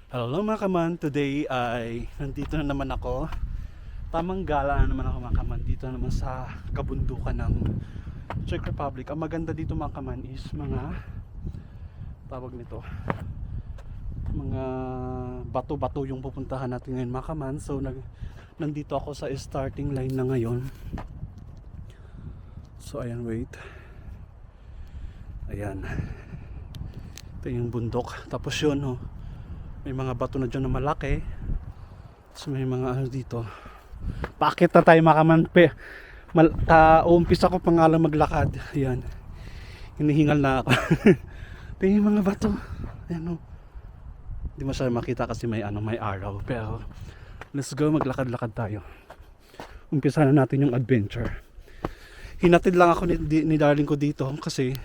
Hello mga kaman, today ay nandito na naman ako. Tamang gala na naman ako mga kaman. Dito naman sa kabundukan ng Czech Republic. Ang maganda dito mga kaman is mga tawag nito, mga bato-bato yung pupuntahan natin ngayon mga kaman. So nandito ako sa starting line na ngayon. So ayan, wait. Ayan, ito yung bundok. Tapos yun, oh, may mga bato na dyan na malaki. So may mga ano dito. Paakit na tayo mga kaman. Uumpisa ko pangalan maglakad. Ayan, hinihingal na ako. Ito yung mga bato. Ayan, oh. Hindi masyadong makita kasi may araw. Pero let's go, maglakad-lakad tayo. Umpisa na natin yung adventure. Hinatid lang ako ni darling ko dito kasi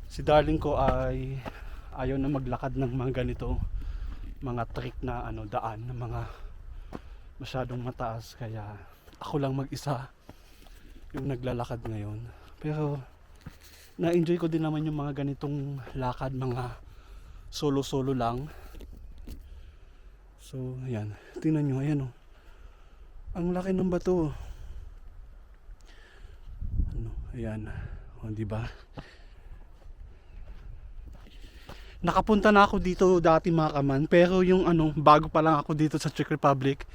si darling ko ay ayaw na maglakad ng mga ganito, mga trick na daan na mga masyadong mataas, kaya ako lang mag-isa yung naglalakad ngayon. Pero na-enjoy ko din naman yung mga ganitong lakad, mga solo-solo lang. So ayan, tingnan nyo, ayan oh. Ang laki ng bato. Ayan, oh, di ba? Nakapunta na ako dito dati mga kaman, pero yung bago pa lang ako dito sa Czech Republic,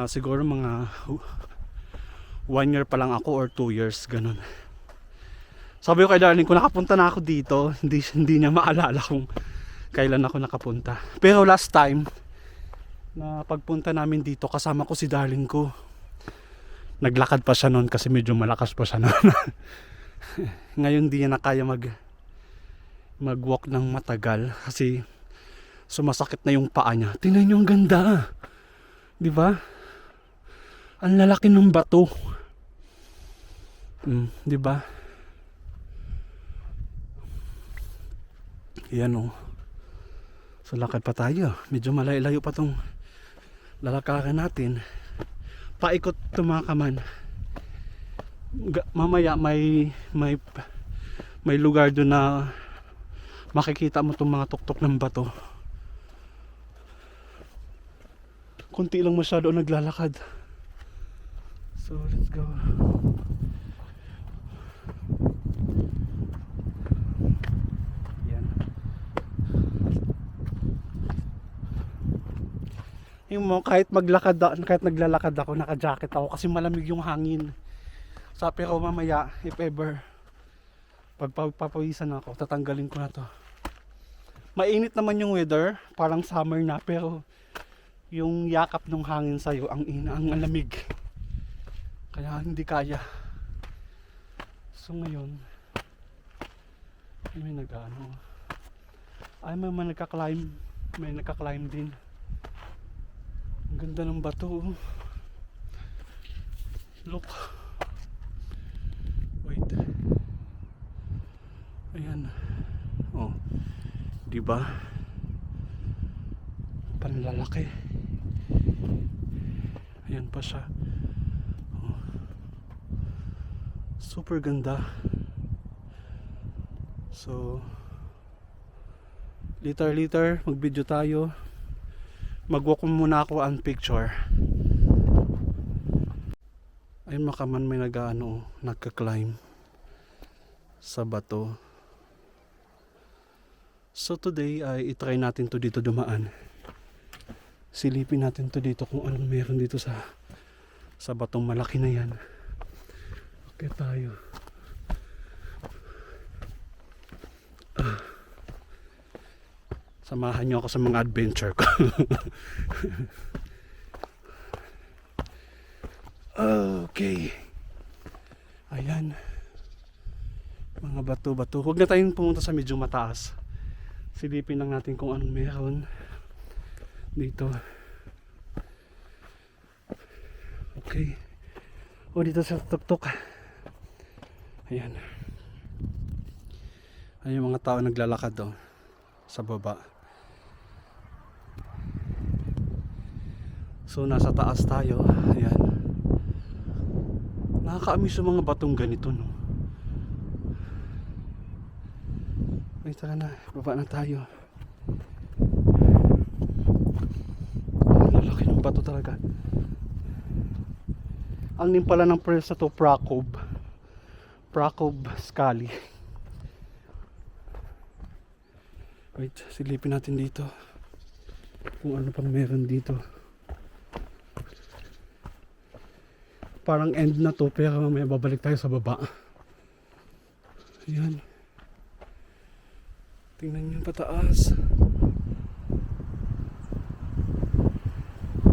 siguro mga 1 year pa lang ako or 2 years, ganun. Sabi ko kay darling ko, nakapunta na ako dito, hindi niya maalala kung kailan ako nakapunta. Pero last time na pagpunta namin dito, kasama ko si darling ko. Naglakad pa siya noon kasi medyo malakas pa siya noon. Ngayon di niya na kaya mag-walk ng matagal kasi sumasakit na yung paa niya. Tingnan niyo, ang ganda. 'Di ba? Ang lalaki ng bato. 'Di ba? Yan oh. So lakad pa tayo. Medyo malayo pa tong lalakaran natin. Paikot to mga kaman. Mamaya may lugar doon na makikita mo itong mga tuktok ng bato. Kunti lang masyado naglalakad. So let's go. Yan. Yung kahit naglalakad ako, naka-jacket ako kasi malamig yung hangin. Sabi ko mamaya, if ever pagpapawisan ako, tatanggalin ko na to. Mainit naman yung weather, parang summer na, pero yung yakap ng hangin sa'yo, ang lamig. Kaya hindi kaya. So ngayon, may may nagka-climb din. Ang ganda ng bato. Look. Wait. Ayan. Oh. 'Di ba? Panlalaki. Ayan pa siya. Oh. Super ganda. So later mag-video tayo. Mag-walk muna ako ang picture. Ayun makaman, may nagka-climb sa bato. So today ay itry natin to dito dumaan. Silipin natin to dito kung anong meron dito sa batong malaki na yan. Okay tayo. Samahan niyo ako sa mga adventure ko. Okay. Ayan. Mga bato-bato. Huwag na tayong pumunta sa medyo mataas. Silipin lang natin kung anong meron dito. Okay. O dito sa tuktok. Ayan. Ayan yung mga tao naglalakad sa baba. So nasa taas tayo. Ayan. Nakaka-amiss yung mga batong ganito, no? Ay, tara na, baba na tayo. gagandang bato talaga. Ang name pala ng place na to, Prakov Scaly. Wait, silipin natin dito kung ano pang meron dito. Parang end na to, pero mamaya babalik tayo sa baba. Ayan. Tingnan nyo pataas.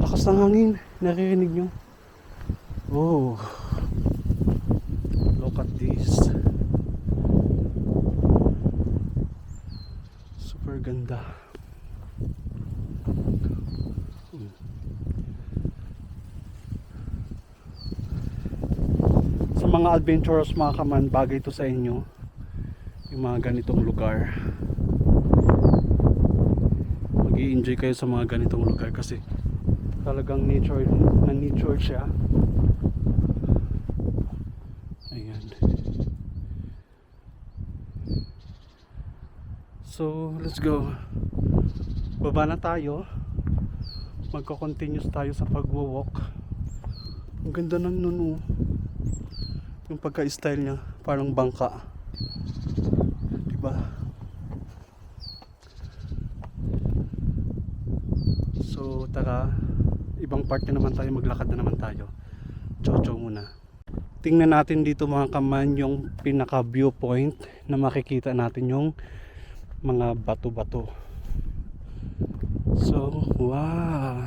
Lakas ng hangin, naririnig nyo. Oh, look at this. Super ganda. Sa mga adventurers mga kaman, bagay ito sa inyo yung mga ganitong lugar. Mag-i-enjoy kayo sa mga ganitong lugar kasi talagang nature siya. Ayan. So, let's go. Baba na tayo. Magko-continuous tayo sa pagwo-walk. Ang ganda ng nuno. Yung pagka-style niya, parang bangka. Diba? So, tara. Ibang part na naman tayo, maglakad na naman tayo. Chow-chow muna. Tingnan natin dito mga kaman yung pinaka viewpoint na makikita natin yung mga bato-bato. So, wow.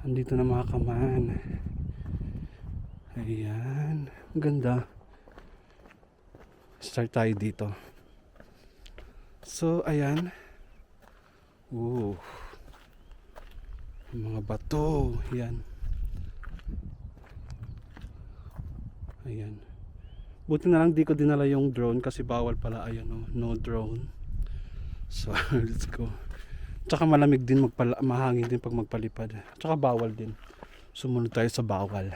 Andito na mga kaman. Ayan. Ang ganda. Start tayo dito. So, ayan. Ooh. Mga bato, yan. Ayan. Buti na lang di ko dinala yung drone kasi bawal pala, ayan o, no drone. So, let's go. Tsaka malamig din, mahangin din pag magpalipad. Tsaka bawal din. Sumunod tayo sa bawal.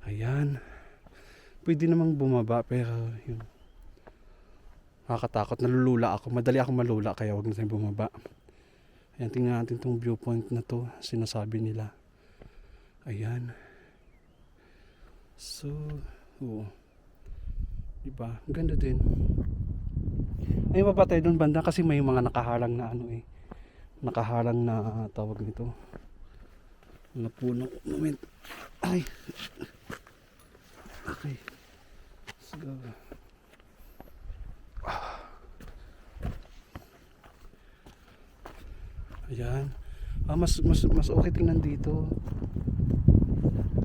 Ayan. Pwede namang bumaba pero yun. Nakakatakot, nalulula ako. Madali akong malula kaya wag na tayong bumaba. Ayan, tingnan natin itong viewpoint na to, sinasabi nila. Ayan. So, diba? Ang ganda din. Ay, baba tayo doon banda kasi may mga nakaharang na ano eh. Nakaharang na tawag nito. Mga puno. Moment. Ay. Okay. Let's go. Ayan. Mas okay tingnan dito.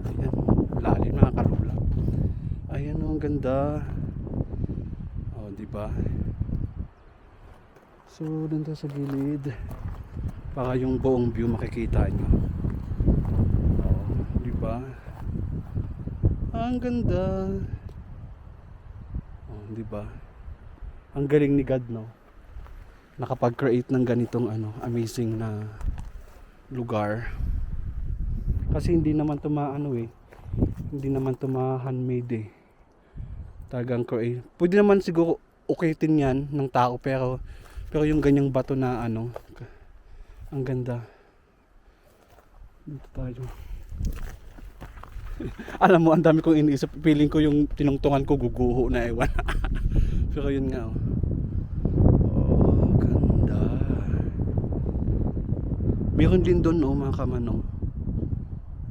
Ayan. Lalim, nakakalula. Ayan, ang ganda. Oh, diba? So, dun sa gilid. Baka yung buong view makikita nyo. Oh, diba? Ang ganda. Oh, diba? Ang galing ni God, no? Nakapag-create ng ganitong amazing na lugar. Kasi hindi naman ito hindi naman ito handmade eh. Talagang create. Pwede naman siguro ukitin yan ng tao pero yung ganyang bato na ang ganda. Dito tayo. Alam mo, ang dami kong iniisip. Feeling ko yung tinungtungan ko guguho na ewan. Pero yun nga meron din doon mga kaman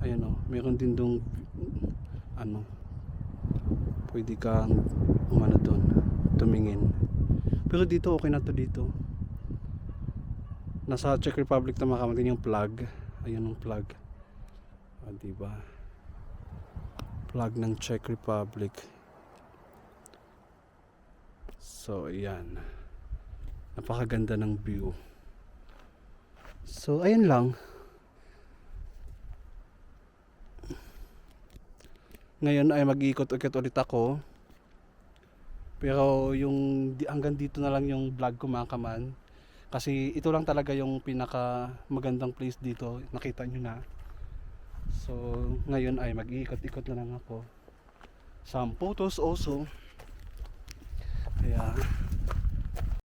ayan meron din doon pwede kang doon tumingin pero dito okay na to dito. Nasa Czech Republic na mga kaman yung flag. Ayan yung flag. Diba? Flag ng Czech Republic. So ayan, napakaganda ng view. So, ayun lang. Ngayon ay mag-iikot-ikot ulit ako. Pero hanggang dito na lang yung vlog ko mga kaman. Kasi ito lang talaga yung pinaka magandang place dito. Nakita nyo na. So, ngayon ay mag-iikot-ikot na lang ako. Some photos also. Kaya